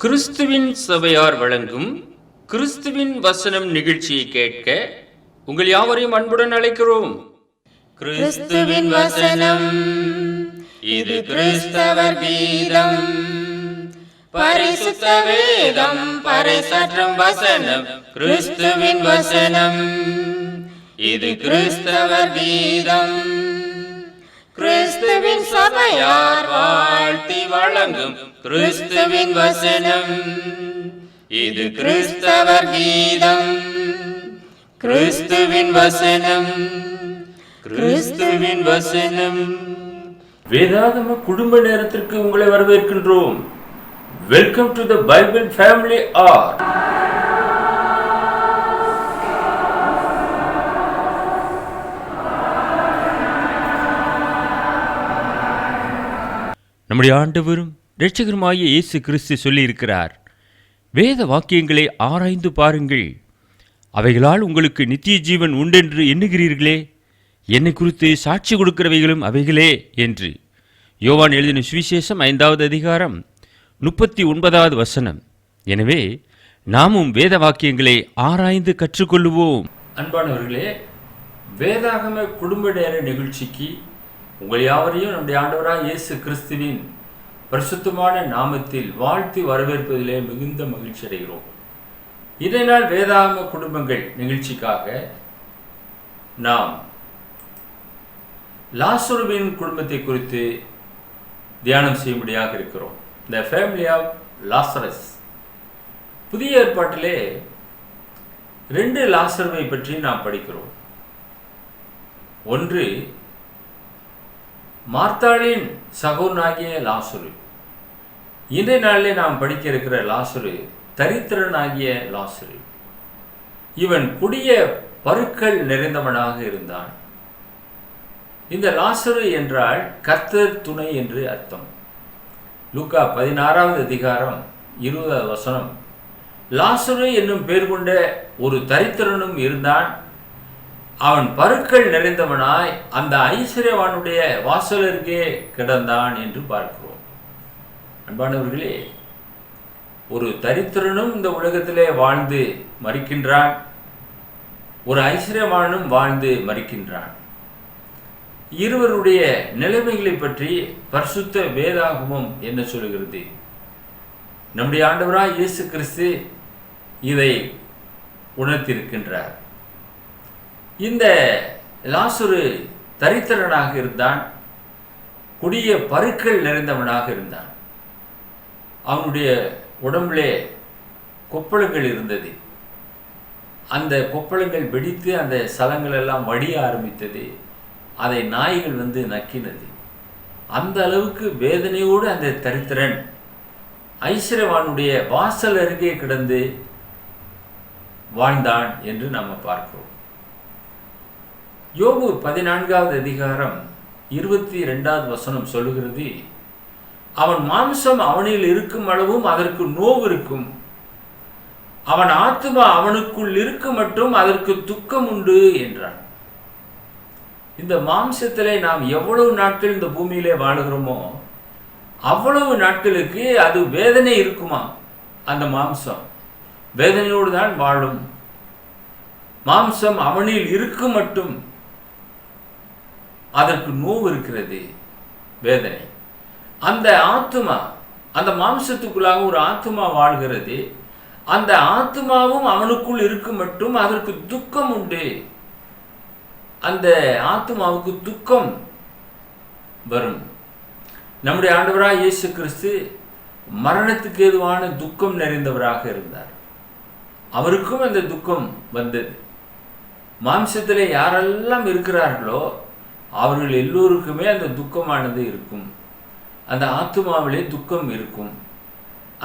கிறிஸ்துவின் சபையார் வழங்கும் கிறிஸ்துவின் வசனம் நிகழ்ச்சியை கேட்க உங்கள் யாவரையும் அன்புடன் அழைக்கிறோம். கிறிஸ்துவின் வசனம், இது கிறிஸ்தவர் கீதம். பரிசுத்த வேதம் பறைசாற்றும் வசனம், கிறிஸ்துவின் வசனம், இது கிறிஸ்தவர் கீதம். கிறிஸ்துவின் சபையார் வாழ்த்தி வழங்கும் கிறிஸ்துவின் வசனம், இது கிறிஸ்தவர் கீதம். கிறிஸ்துவின் வசனம், கிறிஸ்துவின் வசனம். வேதாகம குடும்ப நேரத்திற்கு உங்களை வரவேற்கின்றோம். Welcome to the Bible family hour. நம்முடைய ஆண்டவரும் இரட்சகருமாகிய இயேசு கிறிஸ்து சொல்லியிருக்கிறார், வேத வாக்கியங்களை ஆராய்ந்து பாருங்கள், அவைகளால் உங்களுக்கு நித்திய ஜீவன் உண்டென்று எண்ணுகிறீர்களே, என்னை குறித்து சாட்சி கொடுக்கிறவைகளும் அவைகளே என்று. யோவான் எழுதின சுவிசேஷம் 5வது அதிகாரம் 39வது வசனம். எனவே நாமும் வேத வாக்கியங்களை ஆராய்ந்து கற்றுக்கொள்ளுவோம். அன்பானவர்களே, வேதாகம குடும்ப நேர நிகழ்ச்சிக்கு உங்கள் யாவரையும் நம்முடைய ஆண்டவராக இயேசு கிறிஸ்துவின் பரிசுத்தமான நாமத்தில் வாழ்த்தி வரவேற்பதிலே மிகுந்த மகிழ்ச்சி அடைகிறோம். இன்றைய நாள் வேதாகம குடும்பங்கள் நிகழ்ச்சிக்காக நாம் லாசருவின் குடும்பத்தை குறித்து தியானம் செய்யும்படியாக இருக்கிறோம். The family of Lazarus. புதிய ஏற்பாட்டிலே 2 லாசருவை பற்றி நாம் படிக்கிறோம். ஒன்று மார்த்தாளின் சகோதரனாகிய லாசரு. இன்றைய நாளிலே நாம் படிக்க இருக்கிற லாசரு தரித்திரனாகிய லாசரு. இவன் கொடிய பருக்கள் நிறைந்தவனாக இருந்தான். இந்த லாசரு என்றால் கர்த்தர் துணை என்று அர்த்தம். லூக்கா 16வது அதிகாரம் 20வது வசனம், லாசரு என்னும் பெயர் கொண்ட ஒரு தரித்திரனும் இருந்தான், அவன் பருக்கள் நிறைந்தவனாய் அந்த ஐஸ்வர்யவானுடைய வாசலருகே கிடந்தான் என்று பார்க்கிறோம். அன்பானவர்களே, ஒரு தரித்திரனும் இந்த உலகத்திலே வாழ்ந்து மரிக்கின்றான், ஒரு ஐஸ்வர்யவானும் வாழ்ந்து மரிக்கின்றான். இருவருடைய நிலைமைகளை பற்றி பரிசுத்த வேதாகமம் என்ன சொல்கிறது? நம்முடைய ஆண்டவராய் இயேசு கிறிஸ்து இதை உணர்த்தியிருக்கின்றார். இந்த லாசரு தரித்திரனாக இருந்தான், கொடிய பருக்கள் நிறைந்தவனாக இருந்தான். அவனுடைய உடம்பிலே கொப்பளங்கள் இருந்தது. அந்த கொப்பளங்கள் வெடித்து அந்த சலங்கள் எல்லாம் வடிய ஆரம்பித்தது. அதை நாய்கள் நக்கினது. அந்த அளவுக்கு வேதனையோடு அந்த தரித்திரன் ஐஸ்வர்யவானுடைய வாசல் அருகே கிடந்து வாழ்ந்தான் என்று நாம் பார்க்கிறோம். யோபு 14வது அதிகாரம் 22வது வசனம் சொல்லுகிறது, அவன் மாம்சம் அவனில் இருக்கும் அளவும் அதற்கு நோவு இருக்கும், அவன் ஆத்துமா அவனுக்குள் இருக்கும் மட்டும் அதற்கு துக்கம் உண்டு என்றான். இந்த மாம்சத்திலே நாம் எவ்வளவு நாட்கள் இந்த பூமியிலே வாழுகிறோமோ அவ்வளவு நாட்களுக்கு அது வேதனை இருக்குமா? அந்த மாம்சம் வேதனையோடு தான் வாழும். மாம்சம் அவனில் இருக்கும் மட்டும் அதற்கு நோவு இருக்கிறது, வேதனை. அந்த ஆத்துமா, அந்த மாம்சத்துக்குள்ளாக ஒரு ஆத்துமா வாழ்கிறது, அந்த ஆத்துமாவும் அவனுக்குள் இருக்கும் மட்டும் அதற்கு துக்கம் உண்டு. அந்த ஆத்துமாவுக்கு துக்கம் வரும். நம்முடைய ஆண்டவராய் இயேசு கிறிஸ்து மரணத்துக்கு ஏதுவான துக்கம் நிறைந்தவராக இருந்தார். அவருக்கும் அந்த துக்கம் வந்தது. மாம்சத்திலே யாரெல்லாம் இருக்கிறார்களோ அவர்கள் எல்லோருக்குமே அந்த துக்கமானது இருக்கும். அந்த ஆத்துமாவிலே துக்கம் இருக்கும்,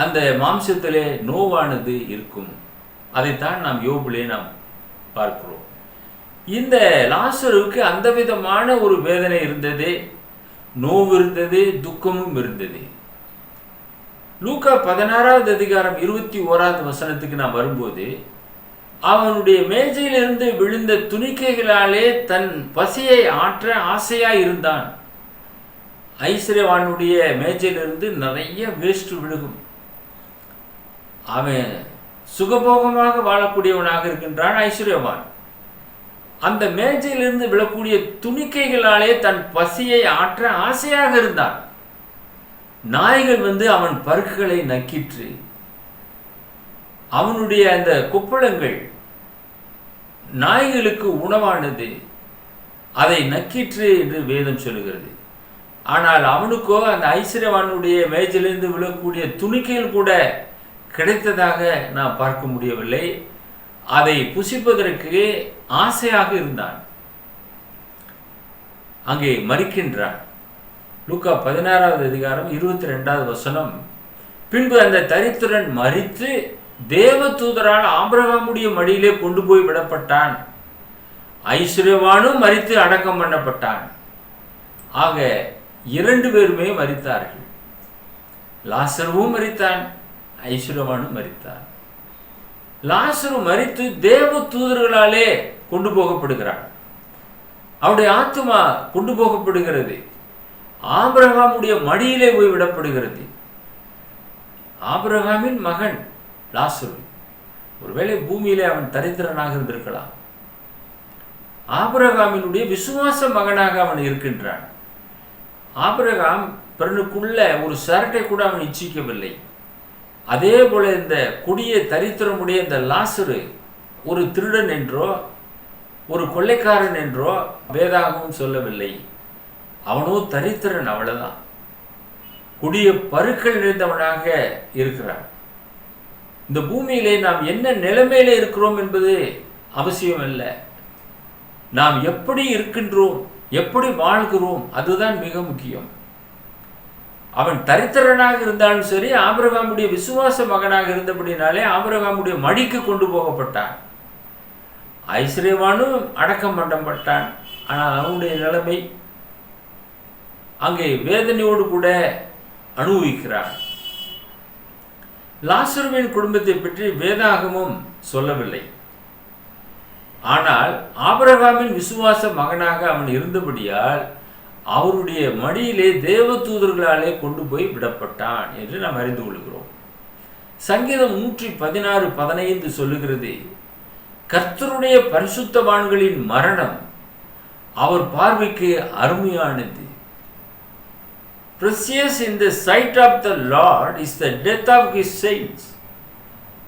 அந்த மாம்சத்திலே நோவானது இருக்கும். அதைத்தான் நாம் யோபுலே நாம் பார்க்கிறோம். இந்த லாசருக்கு அந்த விதமான ஒரு வேதனை இருந்தது, நோவு இருந்தது, துக்கமும் இருந்தது. லூக்கா 16வது அதிகாரம் 21வது வசனத்துக்கு நாம் வரும்போது, அவனுடைய மேஜையிலிருந்து விழுந்த துணிக்கைகளாலே தன் பசியை ஆற்ற ஆசையாய் இருந்தான். ஐஸ்வர்யவானுடைய மேஜையிலிருந்து நிறைய வேஸ்ட் விழுகும். அவன் சுகபோகமாக வாழக்கூடியவனாக இருக்கின்றான், ஐஸ்வர்யவான். அந்த மேஜையிலிருந்து விழக்கூடிய துணிக்கைகளாலே தன் பசியை ஆற்ற ஆசையாக இருந்தான். நாய்கள் அவன் பருக்குகளை நக்கிற்று. அவனுடைய அந்த கொப்பளங்கள் நாய்களுக்கு உணவானது, அதை நக்கிற்று என்று வேதம் சொல்லுகிறது. ஆனால் அவனுக்கோ அந்த ஐஸ்வர்யவானுடைய மேஜையிலிருந்து விழக்கூடிய துணிக்கைகள் கூட கிடைத்ததாக நாம் பார்க்க முடியவில்லை. அதை புசிப்பதற்கு ஆசையாக இருந்தான். அங்கே மரிக்கின்றான். லூக்கா 16வது அதிகாரம் 22வது வசனம். பின்பு அந்த தரித்திரன் மரித்து தேவதூதரால் ஆபிரகாமுடைய மடியிலே கொண்டு போய் விடப்பட்டான். ஐஸ்வர்யவானும் மரித்து அடக்கம் பண்ணப்பட்டான். ஆக 2 பேருமே மரித்தார்கள். லாசருவும் மரித்தான், ஐஸ்வர்யவானும் மரித்தான். லாசரு மரித்து தேவ தூதர்களாலே கொண்டு போகப்படுகிறான். அவருடைய ஆத்துமா கொண்டு போகப்படுகிறது. ஆபிரகாமுடைய மடியிலே போய் விடப்படுகிறது. ஆபிரகாமின் மகன் லாசரு. ஒருவேளை பூமியிலே அவன் தரித்திரனாக இருந்திருக்கலாம். ஆபிரகாமினுடைய விசுவாச மகனாக அவன் இருக்கின்றான். ஆபிரகாம் பெருனுக்குள்ள ஒரு சரட்டை கூட அவன் இச்சிக்கவில்லை. அதே போல இந்த கொடிய தரித்திரமுடைய இந்த லாசரு ஒரு திருடன் என்றோ ஒரு கொள்ளைக்காரன் என்றோ வேதாகமும் சொல்லவில்லை. அவனோ தரித்திரன், அவ்வளவுதான். கொடிய பருக்கள் நிறைந்தவனாக இருக்கிறான். இந்த பூமியிலே நாம் என்ன நிலைமையில இருக்கிறோம் என்பது அவசியம் அல்ல. நாம் எப்படி இருக்கின்றோம், எப்படி வாழ்கிறோம், அதுதான் மிக முக்கியம். அவன் தரித்திரனாக இருந்தாலும் சரி, ஆபிரகாமுடைய விசுவாச மகனாக இருந்தபடினாலே ஆபிரகாமுடைய மடிக்கு கொண்டு போகப்பட்டான். ஐஸ்வர்யவானும் அடக்கம் பண்ணப்பட்டான். ஆனால் அவனுடைய நிலைமை அங்கே வேதனையோடு கூட அனுபவிக்கிறான். லாசருவின் குடும்பத்தை பற்றி வேதாகமும் சொல்லவில்லை. ஆனால் ஆபிரகாமின் விசுவாச மகனாக அவன் இருந்தபடியால் அவருடைய மடியிலே தேவ தூதர்களாலே கொண்டு போய் விடப்பட்டான் என்று நாம் அறிந்து கொள்கிறோம். சங்கீதம் 116:15 சொல்லுகிறது, கர்த்தருடைய பரிசுத்தவான்களின் மரணம் அவர் பார்வைக்கு அருமையானது. Precious in the sight of the Lord is the death of his saints.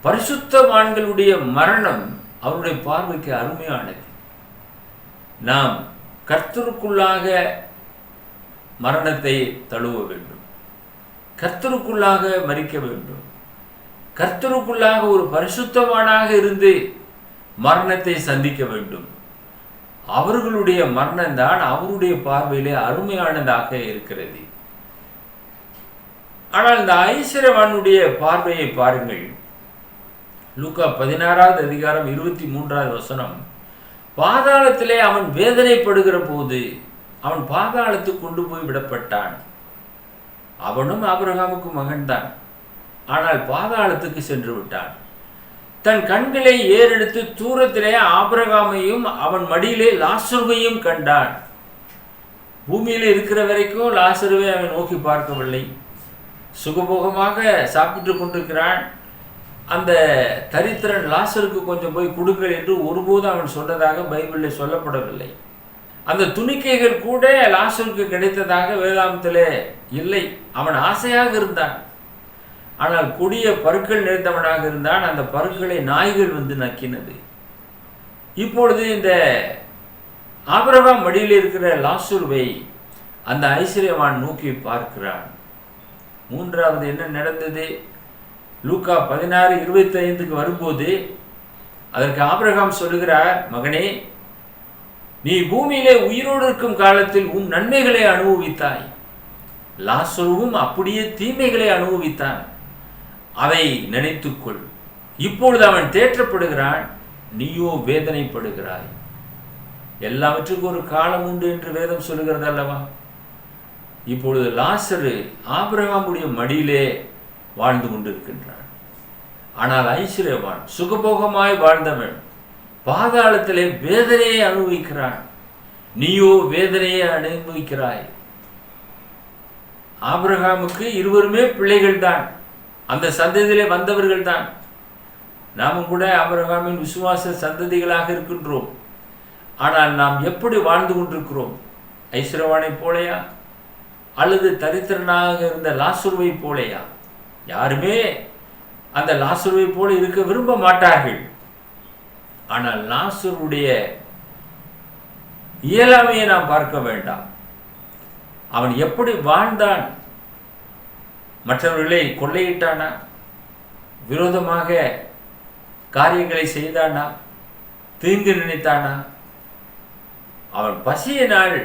பரிசுத்தவான்களுடைய மரணம் அவருடைய பார்வைக்கு அருமையானது. நாம் கர்த்தருக்குள்ளாக மரணத்தை தழுவ வேண்டும். கர்த்தருக்குள்ளாக மரிக்க வேண்டும். கர்த்தருக்குள்ளாக ஒரு பரிசுத்தவானாக இருந்து மரணத்தை சந்திக்க வேண்டும். அவர்களுடைய மரணம்தான் அவருடைய பார்வையிலே அருமையானதாக இருக்கிறது. ஆனால் இந்த ஐஸ்வர்யவானுடைய பார்வையை பாருங்கள். லூக்கா 16வது அதிகாரம் 23வது வசனம். பாதாளத்திலே அவன் வேதனைப்படுகிற போது அவன் பாதாளத்துக்கு கொண்டு போய் விடப்பட்டான். அவனும் ஆபிரகாமுக்கு மகன்தான். ஆனால் பாதாளத்துக்கு சென்று விட்டான். தன் கண்களை ஏறெடுத்து தூரத்திலே ஆபிரகாமையும் அவன் மடியிலே லாசருவையும் கண்டான். பூமியில இருக்கிற வரைக்கும் லாசருவை அவன் நோக்கி பார்க்கவில்லை. சுகபோகமாக சாப்பிட்டு கொண்டிருக்கிறான். அந்த தரித்திரன் லாசருக்கு கொஞ்சம் போய் கொடுங்கள் என்று ஒருபோதும் அவன் சொன்னதாக பைபிளில் சொல்லப்படவில்லை. அந்த துணிக்கைகள் கூட லாசருக்கு கிடைத்ததாக வேதாந்தத்திலே இல்லை. அவன் ஆசையாக இருந்தான். ஆனால் கொடிய பருக்கள் நிறைந்தவனாக இருந்தான். அந்த பருக்களை நாய்கள் நக்கினது. இப்பொழுது இந்த ஆபிரகாம் மடியில் இருக்கிற லாசருவை அந்த ஐஸ்வர்யவான் நோக்கி பார்க்கிறான். மூன்றாவது என்ன நடந்தது? லூக்கா 16:25 வரும்போது அதற்கு ஆபிரகாம் சொல்லுகிறார், மகனே, நீ பூமியிலே உயிரோடு இருக்கும் காலத்தில் உன் நன்மைகளை அனுபவித்தாய். லாசருவும் அப்படியே தீமைகளை அனுபவித்தான். அதை நினைத்துக்கொள். இப்பொழுது அவன் தேற்றப்படுகிறான், நீயோ வேதனைப்படுகிறாய். எல்லாவற்றுக்கும் ஒரு காலம் உண்டு என்று வேதம் சொல்லுகிறது அல்லவா? இப்பொழுது லாசரு ஆபிரகாமுடைய மடியிலே வாழ்ந்து கொண்டிருக்கின்றான். ஆனால் ஐஸ்வர்யவான் சுகபோகமாய் வாழ்ந்தவன் பாதாளத்திலே வேதனையை அனுபவிக்கிறான். நீயோ வேதனையை அனுபவிக்கிறாய். ஆபிரகாமுக்கு இருவருமே பிள்ளைகள் தான். அந்த சந்ததியிலே வந்தவர்கள் தான். நாமும் கூட ஆபிரகாமின் விசுவாச சந்ததிகளாக இருக்கின்றோம். ஆனால் நாம் எப்படி வாழ்ந்து கொண்டிருக்கிறோம்? ஐஸ்வரவானை போலையா அல்லது தரித்திரனாக இருந்த லாசருவை போலையா? யாருமே அந்த லாசருவை போல இருக்க விரும்ப மாட்டார்கள். ஆனால் லாசருடைய இயலாமையை நாம் பார்க்க வேண்டாம். அவன் எப்படி வாழ்ந்தான்? மற்றவர்களை கொள்ளையிட்டானா? விரோதமாக காரியங்களை செய்தானா? தீங்கு நினைத்தானா? அவன் பசியினால்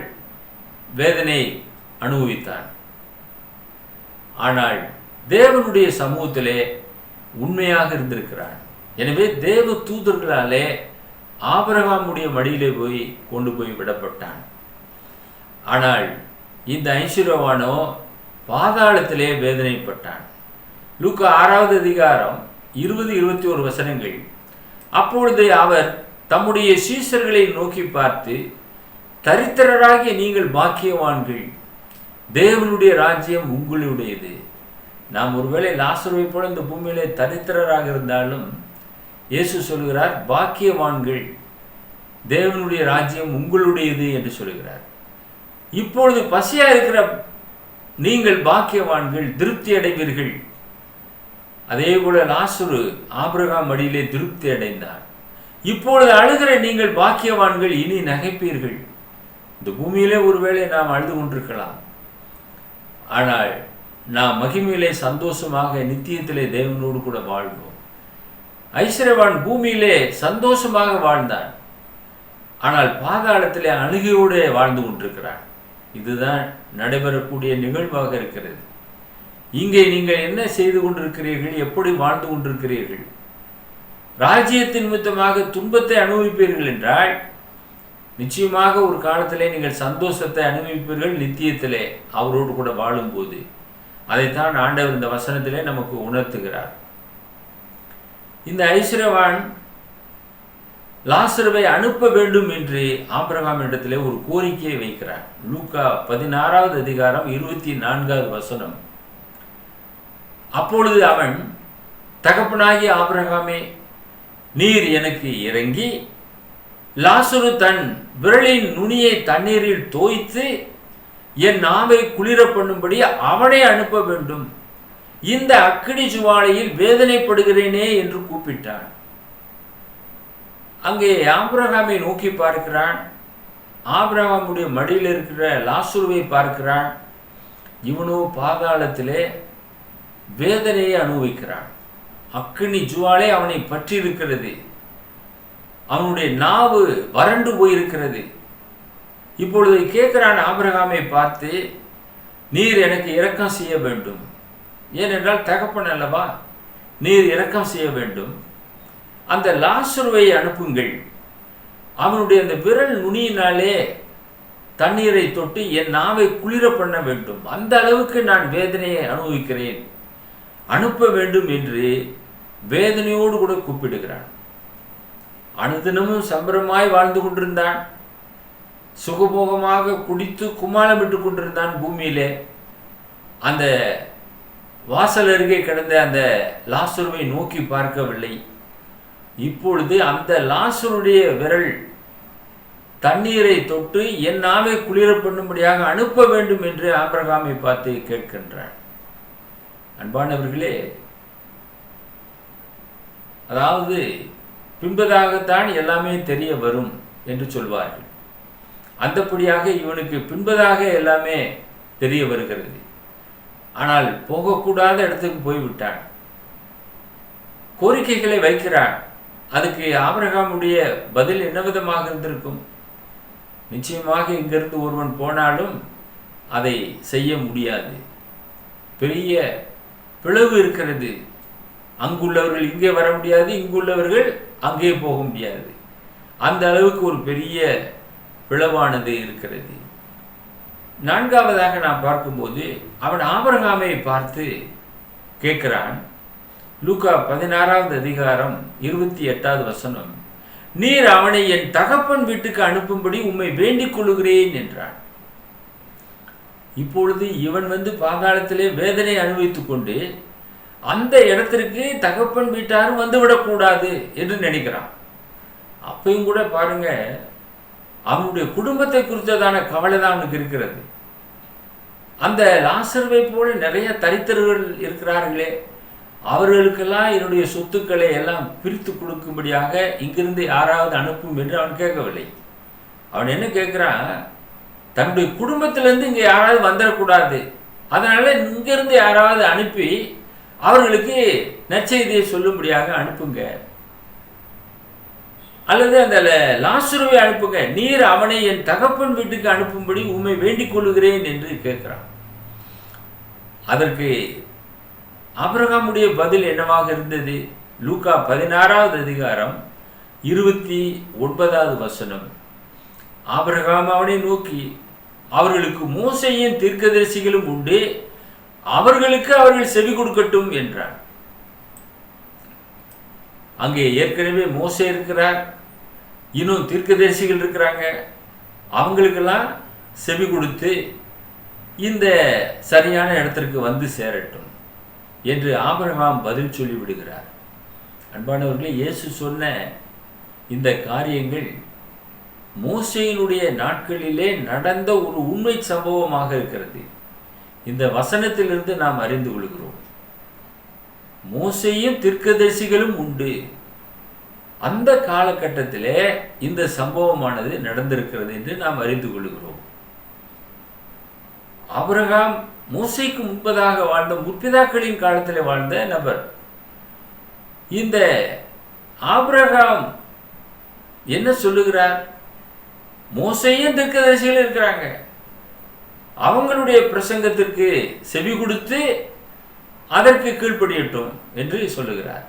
வேதனை அனுபவித்தான். ஆனால் தேவனுடைய சமூகத்திலே உண்மையாக இருந்திருக்கிறான். எனவே தேவ தூதர்களாலே ஆபிரகாமுடைய மடியிலே போய் கொண்டு போய் விடப்பட்டான். ஆனால் இந்த ஐஸ்வர்யவானோ பாதாளத்திலே வேதனைப்பட்டான். லூக்கா 6வது அதிகாரம் 20-21 வசனங்கள். அப்பொழுது அவர் தம்முடைய சீஷர்களை நோக்கி பார்த்து, தரித்திரராகிய நீங்கள் பாக்கியவான்கள், தேவனுடைய ராஜ்யம் உங்களுடையது. நாம் ஒருவேளை லாசருவை போல இந்த பூமியிலே தரித்திரராக இருந்தாலும் இயேசு சொல்கிறார், பாக்கியவான்கள், தேவனுடைய ராஜ்யம் உங்களுடையது என்று சொல்கிறார். இப்பொழுது பசியா இருக்கிற நீங்கள் பாக்கியவான்கள், திருப்தி அடைவீர்கள். அதே போல லாசரு ஆபிரகாம் மடியிலே திருப்தி அடைந்தார். இப்பொழுது அழுகிற நீங்கள் பாக்கியவான்கள், இனி நகைப்பீர்கள். இந்த பூமியிலே ஒருவேளை நாம் அழுது கொண்டிருக்கலாம், ஆனால் நாம் மகிமையிலே சந்தோஷமாக நித்தியத்திலே தேவனோடு கூட வாழ்வோம். ஐஸ்வர்யவான் பூமியிலே சந்தோஷமாக வாழ்ந்தான், ஆனால் பாதாளத்திலே அழுகையோடு வாழ்ந்து கொண்டிருக்கிறான். இதுதான் நடைபெறக்கூடிய நிகழ்வாக இருக்கிறது. இங்கே நீங்கள் என்ன செய்து கொண்டிருக்கிறீர்கள்? எப்படி வாழ்ந்து கொண்டிருக்கிறீர்கள்? ராஜ்யத்தின் நிமித்தமாக துன்பத்தை அனுபவிப்பீர்கள் என்றால் நிச்சயமாக ஒரு காலத்திலே நீங்கள் சந்தோஷத்தை அனுபவிப்பீர்கள், நித்தியத்திலே அவரோடு கூட வாழும்போது. அதைத்தான் ஆண்டவர் இந்த வசனத்திலே நமக்கு உணர்த்துகிறார். இந்த ஐஸ்வர்யவான் லாசருவை அனுப்ப வேண்டும் என்று ஆபிரகாம் இடத்திலே ஒரு கோரிக்கையை வைக்கிறார். லூக்கா 16வது அதிகாரம் 24வது வசனம். அப்பொழுது அவன், தகப்பனாகிய ஆபிரகாமே, நீர் எனக்கு இறங்கி லாசரு தன் விரலின் நுனியை தண்ணீரில் தோய்த்து என் நாவை குளிர பண்ணும்படி அவனை அனுப்ப வேண்டும். இந்த அக்கினி ஜுவாலையில் வேதனைப்படுகிறேனே என்று கூப்பிட்டான். அங்கே ஆபிரகாமை நோக்கி பார்க்கிறான். ஆபிரகாமுடைய மடியில் இருக்கிற லாசருவை பார்க்கிறான். இவனோ பாதாளத்திலே வேதனையை அனுபவிக்கிறான். அக்கினி ஜுவாலை அவனை பற்றி இருக்கிறது. அவனுடைய நாவு வறண்டு போயிருக்கிறது. இப்பொழுது கேட்கிறான் ஆபிரகாமை பார்த்து, நீர் எனக்கு இரக்கம் செய்ய வேண்டும். ஏனென்றால் தகப்பன் அல்லவா, நீர் இரக்கம் செய்ய வேண்டும். அந்த லாசருவை அனுப்புங்கள். அவனுடைய அந்த விரல் நுனியினாலே தண்ணீரை தொட்டு என் நாவை குளிர பண்ண வேண்டும். அந்த அளவுக்கு நான் வேதனையை அனுபவிக்கிறேன், அனுப்ப வேண்டும் என்று வேதனையோடு கூட கூப்பிடுகிறான். அனுதினமும் சம்பரமாய் வாழ்ந்து கொண்டிருந்தான். சுகபோகமாக குடித்து குமாலமிட்டு கொண்டிருந்தான் பூமியிலே. அந்த வாசல் அருகே கிடந்த அந்த லாசருவை நோக்கி பார்க்கவில்லை. இப்பொழுது அந்த லாசருடைய விரல் தண்ணீரை தொட்டு என் நாவை குளிர பண்ணும்படியாக அனுப்ப வேண்டும் என்று ஆபிரகாமை பார்த்து கேட்கின்றான். அன்பானவர்களே, அதாவது பின்பதாகத்தான் எல்லாமே தெரிய வரும் என்று சொல்வார்கள். அந்தப்படியாக இவனுக்கு பின்பதாக எல்லாமே தெரிய வருகிறது. ஆனால் போகக்கூடாத இடத்துக்கு போய்விட்டான். கோரிக்கைகளை வைக்கிறான். அதுக்கு ஆபிரகாமுடைய பதில் என்ன விதமாக இருந்திருக்கும்? நிச்சயமாக இங்கிருந்து ஒருவன் போனாலும் அதை செய்ய முடியாது. பெரிய பிளவு இருக்கிறது. அங்குள்ளவர்கள் இங்கே வர முடியாது, இங்குள்ளவர்கள் அங்கே போக முடியாது. அந்த அளவுக்கு ஒரு பெரிய பிளவானது இருக்கிறது. நான்காவதாக நாம் பார்க்கும்போது அவன் ஆபிரகாமை பார்த்து கேட்கிறான். லூக்கா 16வது அதிகாரம் 28வது வசனம். நீர் அவனை என் தகப்பன் வீட்டுக்கு அனுப்பும்படி உம்மை வேண்டிக் கொள்ளுகிறேன் என்றான். இப்பொழுது இவன் பாதாளத்திலே வேதனை அனுபவித்துக் கொண்டு அந்த இடத்திற்கு தகப்பன் வீட்டாரும் வந்துவிடக்கூடாது என்று நினைக்கிறான். அப்பையும் கூட பாருங்க, அவனுடைய குடும்பத்தை குறித்ததான கவலை தான் அவனுக்கு இருக்கிறது. அந்த லாசருவை போல நிறைய தரித்திரர்கள் இருக்கிறார்களே, அவர்களுக்கெல்லாம் என்னுடைய சொத்துக்களை எல்லாம் பிரித்து கொடுக்கும்படியாக இங்கிருந்து யாராவது அனுப்பும் என்று அவன் கேட்கவில்லை. அவன் என்ன கேட்குறான், தன்னுடைய குடும்பத்திலேருந்து இங்கே யாராவது வந்துடக்கூடாது, அதனால இங்கிருந்து யாராவது அனுப்பி அவர்களுக்கு நற்செய்தியை சொல்லும்படியாக அனுப்புங்க, அல்லது அந்த லாசருவை அனுப்புங்க, நீர் அவனை என் தகப்பன் வீட்டுக்கு அனுப்பும்படி உம்மை வேண்டிக் கொள்ளுகிறேன் என்று கேட்கிறான். அதற்கு ஆபிரகாமுடைய பதில் என்னவாக இருந்தது? லூக்கா 16வது அதிகாரம் 29வது வசனம். ஆபிரகாம் அவனை நோக்கி, அவர்களுக்கு மோசேயும் தீர்க்கதரிசிகளும் உண்டு, அவர்களுக்கு அவர்கள் செவி கொடுக்கட்டும் என்றான். அங்கே ஏற்கனவே மோசே இருக்கிறார், இன்னும் தீர்க்கதரிசிகள் இருக்கிறாங்க, அவங்களுக்கெல்லாம் செவி கொடுத்து இந்த சரியான இடத்திற்கு வந்து சேரட்டும் என்று ஆபிரகாம் பதில் சொல்லிவிடுகிறார். அன்பானவர்களே, இயேசு சொன்ன இந்த காரியங்கள் மோசேயினுடைய நாட்களிலே நடந்த ஒரு உண்மை சம்பவமாக இருக்கிறது. இந்த வசனத்திலிருந்து நாம் அறிந்து கொள்கிறோம், மோசேயும் தீர்க்கதரிசிகளும் உண்டு. அந்த காலகட்டத்திலே இந்த சம்பவமானது நடந்திருக்கிறது என்று நாம் அறிந்து கொள்கிறோம். ஆபிரகாம் மோசேக்கு முன்பதாக வாழ்ந்த முற்பிதாக்களின் காலத்தில் வாழ்ந்த நபர். இந்த ஆபிரகாம் என்ன சொல்லுகிறார்? மோசேயும் தீர்க்கதரிசிகள் இருக்கிறாங்க, அவங்களுடைய பிரசங்கத்திற்கு செவி கொடுத்து அதற்கு கீழ்ப்படியட்டும் என்று சொல்லுகிறார்.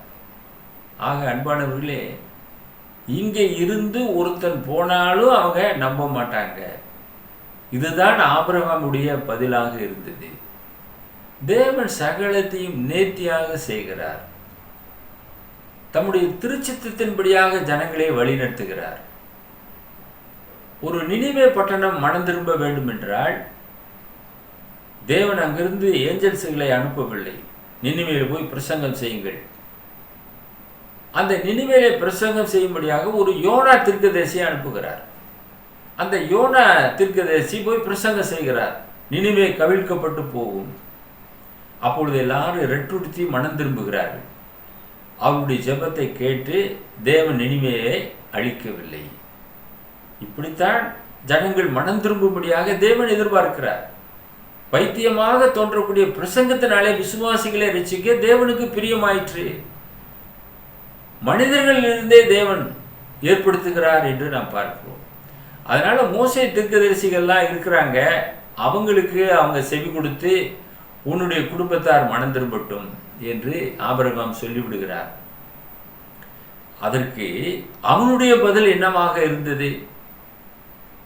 ஆக அன்பானவர்களே, இங்கே இருந்து ஒருத்தன் போனாலும் அவங்க நம்ப மாட்டாங்க. இதுதான் ஆபிரகாமுடைய பதிலாக இருந்தது. தேவன் சகலத்தையும் நேர்த்தியாக செய்கிறார், தம்முடைய திருச்சித்தத்தின்படியாக ஜனங்களை வழிநடத்துகிறார். ஒரு நினிவே பட்டணம் மனம் திரும்ப வேண்டும் என்றால் தேவன் அங்கிருந்து ஏஞ்சல்ஸ்களை அனுப்பவில்லை. நினிவேல போய் பிரசங்கம் செய்யுங்கள். அந்த நினிவேலை பிரசங்கம் செய்யும்படியாக ஒரு யோனா தீர்க்கதரிசியை அனுப்புகிறார். அந்த யோனா தீர்க்கதரிசி போய் பிரசங்கம் செய்கிறார். நினிவே கவிழ்க்கப்பட்டு போகும். அப்பொழுது எல்லாரும் ரெட்டுடுத்தி மனம் திரும்புகிறார்கள். அவருடைய ஜெபத்தை கேட்டு தேவன் நினிவேயை அழிக்கவில்லை. இப்படித்தான் ஜனங்கள் மனம் திரும்பும்படியாக தேவன் எதிர்பார்க்கிறார். பைத்தியமாக தோன்றக்கூடிய பிரசங்கத்தினாலே விசுவாசிகளை ரட்சிக்க தேவனுக்கு பிரியமாயிற்று. மனிதர்களிலிருந்தே தேவன் ஏற்படுத்துகிறார் என்று நாம் பார்க்கிறோம். அதனால மோசே தீர்க்கதரிசிகள்லாம் இருக்கிறாங்க, அவங்களுக்கு அவங்க செவி கொடுத்து உன்னுடைய குடும்பத்தார் மனம் திரும்பட்டும் என்று ஆபிரகாம் சொல்லிவிடுகிறார். அதற்கு அவனுடைய பதில் என்னவாக இருந்தது?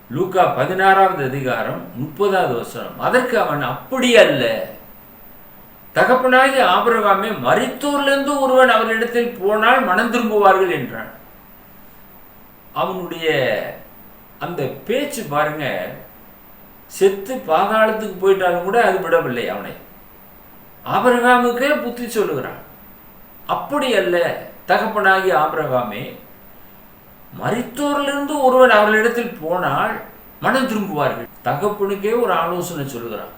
லூக்கா 16வது அதிகாரம் 30வது வசனம். அதற்கு அவன், அப்படி அல்ல, தகப்பனாகிய ஆபிரகாமே, மரித்தோரிலிருந்து ஒருவன் அவரிடத்தில் போனால் மனம் திரும்புவார்கள் என்றான். அவனுடைய அந்த பேச்சு பாருங்க, செத்து பாதாளத்துக்கு போயிட்டாலும் கூட அது விடவில்லை அவனை. ஆபிரகாமுக்கே புத்தி சொல்லுகிறான். அப்படி அல்ல, தகப்பனாகிய ஆபிரகாமே, மரித்தோரிலிருந்து ஒருவன் அவர்களிடத்தில் போனால் மனம் திரும்புவார்கள். தகப்பனுக்கே ஒரு ஆலோசனை சொல்லுகிறான்.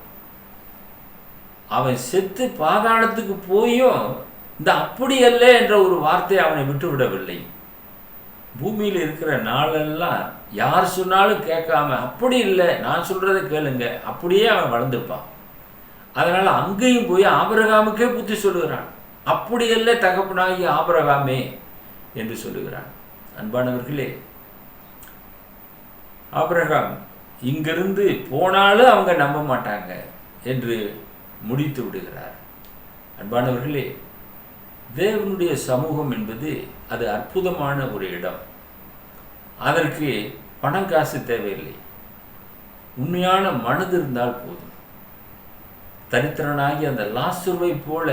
அவன் செத்து பாதாளத்துக்கு போயும் இந்த அப்படி அல்ல என்ற ஒரு வார்த்தையை அவனை விட்டுவிடவில்லை. பூமியில் இருக்கிற நாளெல்லாம் யார் சொன்னாலும் கேட்காம, அப்படி இல்லை, நான் சொல்றதை கேளுங்க, அப்படியே அவன் வளர்ந்துருப்பான். அதனால அங்கேயும் போய் ஆபிரகாமுக்கே புத்தி சொல்லுகிறான். அப்படி அல்ல தகப்பனாகிய ஆபிரகாமே என்று சொல்லுகிறான். அன்பானவர்களே, ஆபிரகாம் இங்கிருந்து போனாலும் அவங்க நம்ப மாட்டாங்க என்று முடித்து விடுகிறார். அன்பானவர்களே, தேவனுடைய சமூகம் என்பது அது அற்புதமான ஒரு இடம். அதற்கு பணம் காசு தேவையில்லை, உண்மையான மனது இருந்தால் போதும். தரித்திரனாகி அந்த லாசருவை போல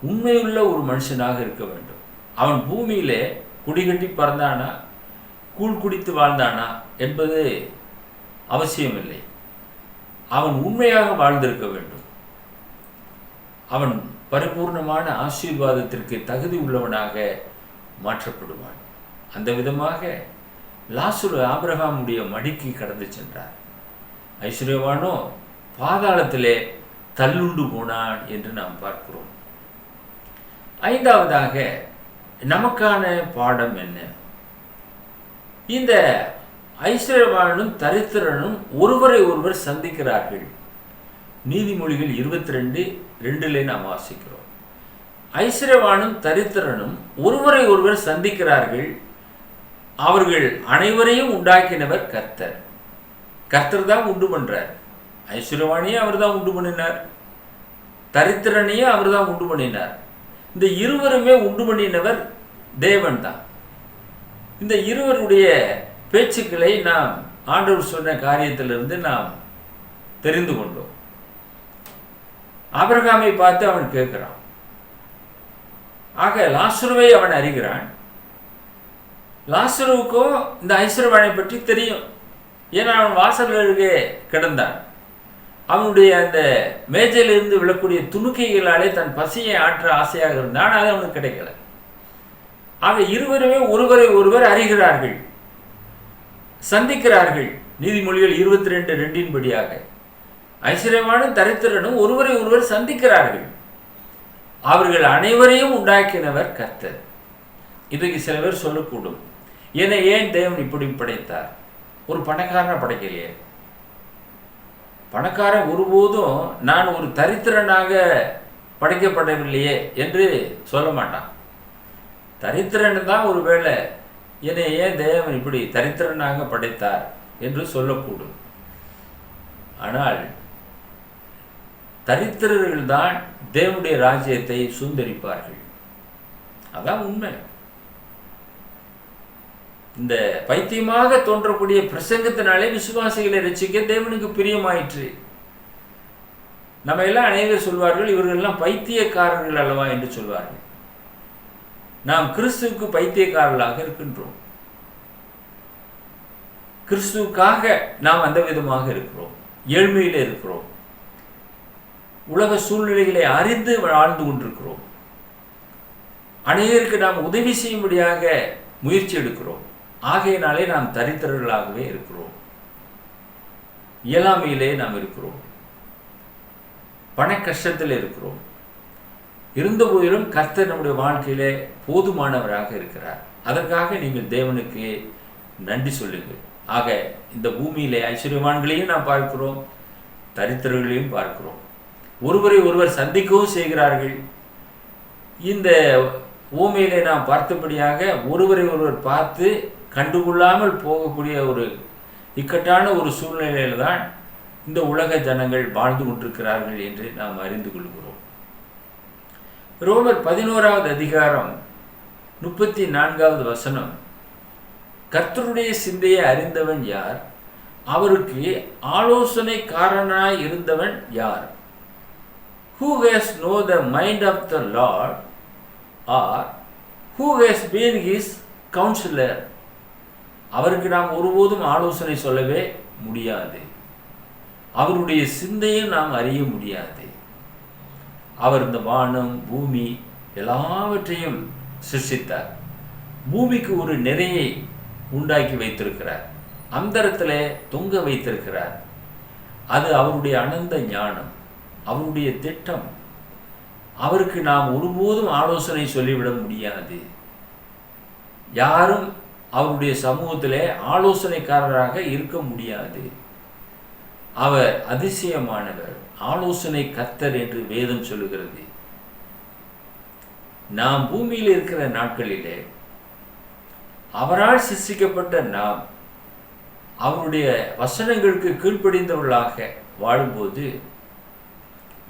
உண்மையுள்ள ஒரு மனுஷனாக இருக்க வேண்டும். அவன் பூமியிலே குடிகட்டி பறந்தானா, கூழ் குடித்து வாழ்ந்தானா என்பது அவசியமில்லை. அவன் உண்மையாக வாழ்ந்திருக்க வேண்டும். அவன் பரிபூர்ணமான ஆசீர்வாதத்திற்கு தகுதி உள்ளவனாக மாற்றப்படுவான். அந்த விதமாக லாசரு ஆபிரகாமுடைய மடிக்கு கடந்து சென்றார். ஐஸ்வர்யவானோ பாதாளத்திலே தள்ளுண்டு போனான் என்று நாம் பார்க்கிறோம். ஐந்தாவதாக நமக்கான பாடம் என்ன? இந்த ஐஸ்வர்யவானும் தரித்திரனும் ஒருவரை ஒருவர் சந்திக்கிறார்கள். நீதிமொழிகள் 22:2 நாம் வாசிக்கிறோம். ஐஸ்வர்யவானும் தரித்திரனும் ஒருவரை ஒருவர் சந்திக்கிறார்கள். அவர்கள் அனைவரையும் உண்டாக்கினவர் கர்த்தர். கர்த்தர் தான் உண்டு பண்றார். ஐஸ்வர்யவானையும் அவர் தான் உண்டு பண்ணினார், தரித்திரனையும் அவர் தான் உண்டு பண்ணினார். இந்த இருவருமே உண்டு பண்ணினவர் தேவன் தான். இந்த இருவருடைய பேச்சுக்களை நாம் ஆண்டவர் சொன்ன காரியத்திலிருந்து நாம் தெரிந்து கொண்டோம். ஆபிரகாமை பார்த்து அவன் கேட்கிறான். ஆக லாசருவை அவன் அறிகிறான். லாசருவுக்கும் இந்த ஐஸ்வர்யவானை பற்றி தெரியும். ஏன்னா அவன் வாசல் அருகே கிடந்தான். அவனுடைய அந்த மேஜையிலிருந்து விழக்கூடிய துணுக்கைகளாலே தன் பசியை ஆற்ற ஆசையாக இருந்தான். அது அவனுக்கு கிடைக்கல. ஆக இருவருமே ஒருவரை ஒருவர் அறிகிறார்கள், சந்திக்கிறார்கள். நீதிமொழிகள் 22:2 படியாக ஐஸ்வர்யவானும் தரித்திரனும் ஒருவரை ஒருவர் சந்திக்கிறார்கள். அவர்கள் அனைவரையும் உண்டாக்கினவர் கர்த்தர். இதுக்கு சில பேர் சொல்லக்கூடும், ஏன் தேவன் இப்படி படைத்தார்? ஒரு பணக்காரனை படைக்கலையே. பணக்காரன் ஒருபோதும் நான் ஒரு தரித்திரனாக படைக்கப்படவில்லையே என்று சொல்ல மாட்டான். தரித்திரன் தான் ஒரு வேளை ஏன் தேவன் இப்படி தரித்திரனாக படைத்தார் என்று சொல்லக்கூடும். ஆனால் தரித்திரர்கள் தான் தேவனுடைய ராஜ்யத்தை சுந்தரிப்பார்கள். அதான் உண்மை. இந்த பைத்தியமாக தோன்றக்கூடிய பிரசங்கத்தினாலே விசுவாசிகளை ரட்சிக்க தேவனுக்கு பிரியமாயிற்று. நம்ம எல்லாம் அநேகர் சொல்வார்கள், இவர்கள் எல்லாம் பைத்தியக்காரர்கள் அல்லவா என்று சொல்வார்கள். நாம் கிறிஸ்துவுக்கு பைத்தியக்காரர்களாக இருக்கின்றோம். கிறிஸ்துவுக்காக நாம் அந்த விதமாக இருக்கிறோம். ஏழ்மையில இருக்கிறோம். உலக சூழ்நிலைகளை அறிந்து வாழ்ந்து கொண்டிருக்கிறோம். அநேகருக்கு நாம் உதவி செய்யும்படியாக முயற்சி எடுக்கிறோம். ஆகையினாலே நாம் தரித்திரர்களாகவே இருக்கிறோம். இயலாமையிலே நாம் இருக்கிறோம். பண கஷ்டத்தில் இருக்கிறோம். இருந்த போதிலும் கர்த்தர் நம்முடைய வாழ்க்கையிலே போதுமானவராக இருக்கிறார். அதற்காக நீங்கள் தேவனுக்கு நன்றி சொல்லுங்கள். ஆக இந்த பூமியிலே ஐஸ்வர்யவான்களையும் நாம் பார்க்கிறோம், தரித்திரர்களையும் பார்க்கிறோம். ஒருவரை ஒருவர் சந்திக்கவும் செய்கிறார்கள். இந்த ஊமையிலே நாம் பார்த்தபடியாக ஒருவரை ஒருவர் பார்த்து கண்டுகொள்ளாமல் போகக்கூடிய ஒரு இக்கட்டான ஒரு சூழ்நிலையில தான் இந்த உலக ஜனங்கள் வாழ்ந்து கொண்டிருக்கிறார்கள் என்று நாம் அறிந்து கொள்கிறோம். ரோமர் 11வது அதிகாரம் 34வது வசனம், கர்த்தருடைய சிந்தையை அறிந்தவன் யார்? அவருக்கு ஆலோசனைக்காரனாய் இருந்தவன் யார்? Who has know the mind of the Lord, or who has been his counselor? அவருக்கு நாம் ஒருபோதும் ஆலோசனை சொல்லவே முடியாது. அவருடைய சிந்தையை நாம் அறிய முடியாது. அவர் இந்த வானம் பூமி எல்லாவற்றையும் சிருஷ்டித்தார். பூமிக்கு ஒரு நிறையை உண்டாக்கி வைத்திருக்கிறார். அந்தரத்திலே தொங்க வைத்திருக்கிறார். அது அவருடைய அனந்த ஞானம், அவருடைய திட்டம். அவருக்கு நாம் ஒருபோதும் ஆலோசனை சொல்லிவிட முடியாது. யாரும் அவருடைய சமூகத்திலே ஆலோசனைக்காரராக இருக்க முடியாது. அவர் அதிசயமானவர், ஆலோசனை கர்த்தர் என்று வேதம் சொல்லுகிறது. நாம் பூமியில் இருக்கிற நாட்களிலே அவரால் சிருஷ்டிக்கப்பட்ட நாம் அவருடைய வசனங்களுக்கு கீழ்ப்படிந்தவர்களாக வாழும்போது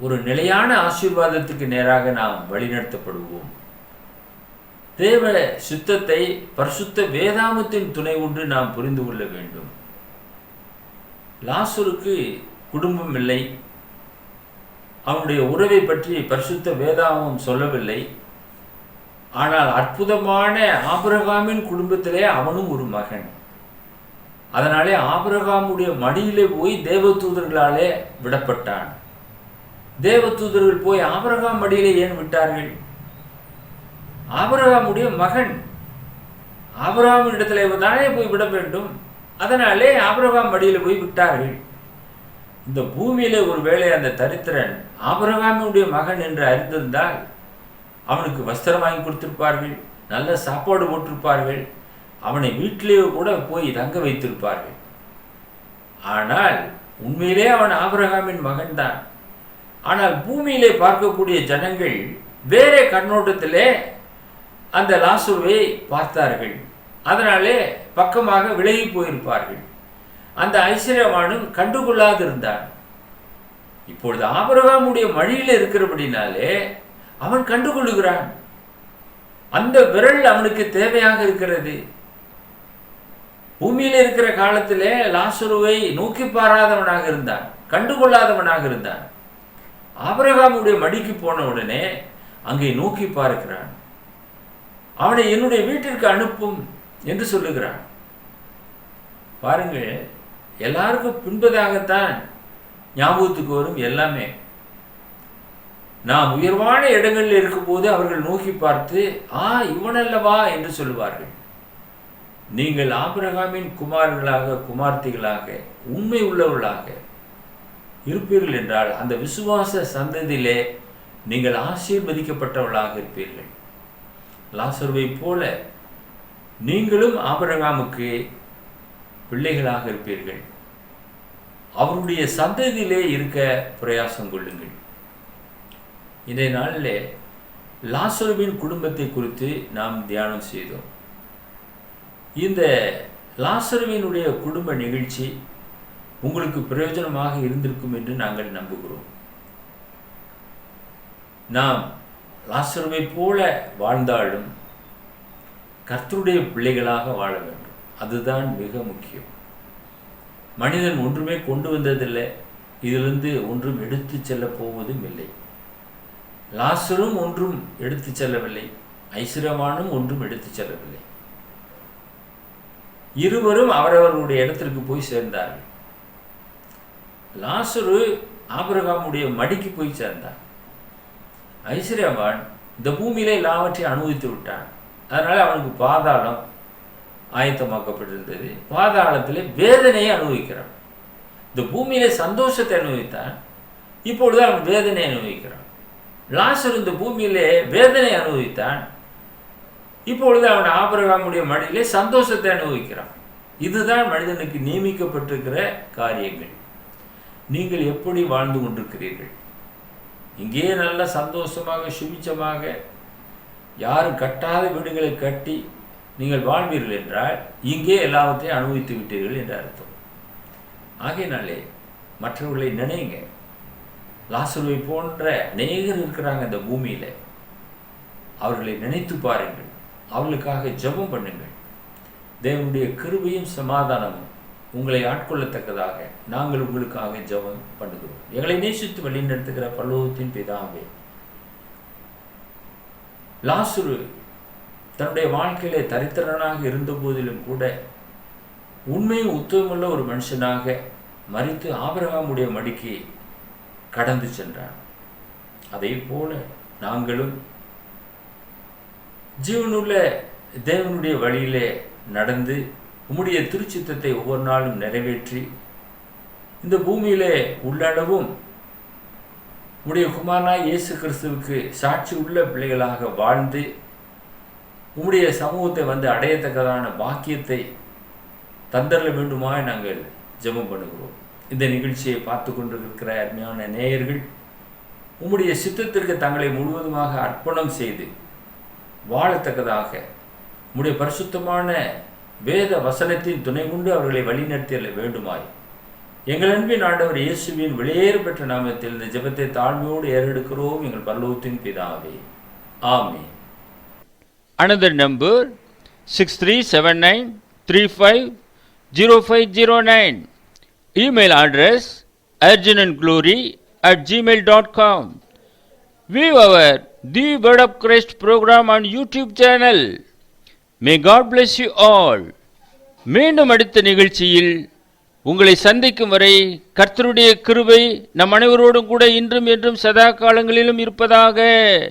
ஒரு நிலையான ஆசீர்வாதத்துக்கு நேராக நாம் வழிநடத்தப்படுவோம். தேவ சுத்தத்தை பரிசுத்த வேதாமத்தின் துணை கொண்டு நாம் புரிந்து கொள்ள வேண்டும். லாசருக்கு குடும்பம் இல்லை. அவனுடைய உறவை பற்றி பரிசுத்த வேதாமம் சொல்லவில்லை. ஆனால் அற்புதமான ஆபிரகாமின் குடும்பத்திலே அவனும் ஒரு மகன். அதனாலே ஆபிரகாமுடைய மடியிலே போய் தேவதூதர்களாலே விடப்பட்டான். தேவதூதர்கள் போய் ஆபிரகாம் மடியிலே ஏன் விட்டார்கள்? ஆபிரகாமுடைய மகன், ஆபிரகாம் இடத்துல தானே போய் விட வேண்டும். அதனாலே ஆபிரகாம் மடியில் போய் விட்டார்கள். இந்த பூமியில ஒருவேளை அந்த தரித்திரன் ஆபிரகாமுடைய மகன் என்று அறிந்திருந்தால் அவனுக்கு வஸ்திரம் வாங்கி கொடுத்திருப்பார்கள், நல்ல சாப்பாடு போட்டிருப்பார்கள், அவனை வீட்டிலேயே கூட போய் தங்க வைத்திருப்பார்கள். ஆனால் உண்மையிலே அவன் ஆபிரகாமின் மகன்தான். ஆனால் பூமியிலே பார்க்கக்கூடிய ஜனங்கள் வேற கண்ணோட்டத்திலே அந்த லாசருவை பார்த்தார்கள். அதனாலே பக்கமாக விலகி போயிருப்பார்கள். அந்த ஐஸ்வர்யவானும் கண்டுகொள்ளாதிருந்தான். இப்பொழுது ஆபிரகாமுடைய மடியில் இருக்கிறபடினாலே அவன் கண்டுகொள்ளுகிறான். அந்த விரல் அவனுக்கு தேவையாக இருக்கிறது. பூமியில் இருக்கிற காலத்திலே லாசருவை நோக்கி பாராதவனாக இருந்தான், கண்டுகொள்ளாதவனாக இருந்தான். ஆபிரகாமுடைய மடிக்கு போன உடனே அங்கே நோக்கி பார்க்கிறான். அவனை என்னுடைய வீட்டிற்கு அனுப்பும் என்று சொல்லுகிறான். பாருங்கள், எல்லாருக்கும் பின்பதாகத்தான் ஞாபகத்துக்கு வரும் எல்லாமே. நாம் உயர்வான இடங்களில் இருக்கும்போது அவர்கள் நோக்கி பார்த்து இவனல்லவா என்று சொல்லுவார்கள். நீங்கள் ஆபிரகாமின் குமாரர்களாக குமார்த்திகளாக உண்மை உள்ளவர்களாக இருப்பீர்கள் என்றால் அந்த விசுவாச சந்ததியிலே நீங்கள் ஆசீர்வதிக்கப்பட்டவர்களாக இருப்பீர்கள். லாசருவை போல நீங்களும் ஆபிரகாமுக்கு பிள்ளைகளாக இருப்பீர்கள். அவருடைய சந்ததியிலே இருக்க பிரயாசம் கொள்ளுங்கள். இன்றைய நாளிலே லாசருவின் குடும்பத்தை குறித்து நாம் தியானம் செய்தோம். இந்த லாசருவினுடைய குடும்ப நிகழ்ச்சி உங்களுக்கு பிரயோஜனமாக இருந்திருக்கும் என்று நாங்கள் நம்புகிறோம். நாம் லாசருவை போல வாழ்ந்தாலும் கர்த்தருடைய பிள்ளைகளாக வாழ வேண்டும். அதுதான் மிக முக்கியம். மனிதன் ஒன்றுமே கொண்டு வந்ததில்லை, இதிலிருந்து ஒன்றும் எடுத்து செல்ல போவதும் இல்லை. லாசரும் ஒன்றும் எடுத்து செல்லவில்லை, ஐஸ்வர்யவானும் ஒன்றும் எடுத்து செல்லவில்லை. இருவரும் அவரவர்களுடைய இடத்திற்கு போய் சேர்ந்தார்கள். லாசரு ஆபிரகாமுடைய மடிக்கு போய் சேர்ந்தார். ஐஸ்வர்யவான் இந்த பூமியிலே எல்லாவற்றையும் அனுபவித்து விட்டான். அதனால அவனுக்கு பாதாளம் ஆயத்தமாக்கப்பட்டிருந்தது. பாதாளத்திலே வேதனையை அனுபவிக்கிறான். இந்த பூமியிலே சந்தோஷத்தை அனுபவித்தான், இப்பொழுது அவன் வேதனையை அனுபவிக்கிறான். லாசர் இந்த பூமியிலே வேதனை அனுபவித்தான், இப்பொழுது அவன் ஆபிரகாமுடைய மடியிலே சந்தோஷத்தை அனுபவிக்கிறான். இதுதான் மனிதனுக்கு நியமிக்கப்பட்டிருக்கிற காரியங்கள். நீங்கள் எப்படி வாழ்ந்து கொண்டிருக்கிறீர்கள்? இங்கே நல்ல சந்தோஷமாக சுபிச்சமாக யாரும் கட்டாத வீடுகளை கட்டி நீங்கள் வாழ்வீர்கள் என்றால் இங்கே எல்லாவற்றையும் அனுபவித்து விட்டீர்கள் என்று அர்த்தம். ஆகையினாலே மற்றவர்களை நினைங்க. லாசருவை போன்ற அநேகர் இருக்கிறாங்க இந்த பூமியில். அவர்களை நினைத்து பாருங்கள், அவர்களுக்காக ஜெபம் பண்ணுங்கள். தேவனுடைய கிருபையும் சமாதானமும் உங்களை ஆட்கொள்ளத்தக்கதாக நாங்கள் உங்களுக்காக ஜெபம் பண்ணுகிறோம். எங்களை நேசித்து வழிநடத்துகிற பரலோகத்தின் பிதாவே, லாசரு தன்னுடைய வாழ்க்கையிலே தரித்திரனாக இருந்த போதிலும் கூட உண்மையும் உத்தவமுள்ள ஒரு மனுஷனாக மரித்து ஆபிரகாமுடைய மடிக்கு கடந்து சென்றான். அதே போல நாங்களும் ஜீவனுள்ள தேவனுடைய வழியிலே நடந்து உம்முடைய திருச்சித்தத்தை ஒவ்வொரு நாளும் நிறைவேற்றி இந்த பூமியிலே உள்ளளவும் உம்முடைய குமாரனாய் இயேசு கிறிஸ்துவுக்கு சாட்சி உள்ள பிள்ளைகளாக வாழ்ந்து உம்முடைய சமூகத்தை வந்து அடையத்தக்கதான பாக்கியத்தை தந்தரல வேண்டுமாய் நாங்கள் ஜெபம் பண்ணுகிறோம். இந்த நிகழ்ச்சியை பார்த்து கொண்டிருக்கிற அருமையான நேயர்கள் உம்முடைய சித்தத்திற்கு தங்களை முழுவதுமாக அர்ப்பணம் செய்து வாழத்தக்கதாக உம்முடைய பரிசுத்தமான வேத வசனத்தின் துணை கொண்டு அவர்களை வழிநடத்தியல வேண்டுமாய் எங்கள் அன்பின் ஆண்டவர் இயேசுவின் வெளியேறு பெற்ற நாமத்தில் இந்த ஜெபத்தை தாழ்மையோடு ஏறெடுக்கிறோம் எங்கள் பரலோகத்தின் பிதாவே. ஆமென். Another number 6379350509. Email address urgentandglory@gmail.com. View our The Word of Christ program on YouTube channel. May God bless you all. மீண்டும் அடுத்த நிகழ்ச்சியில் உங்களை சந்திக்கும் வரை கர்த்தருடைய கிருபை நம் அனைவரோடும் கூட இன்றும் என்றும் சதா காலங்களிலும் இருப்பதாக.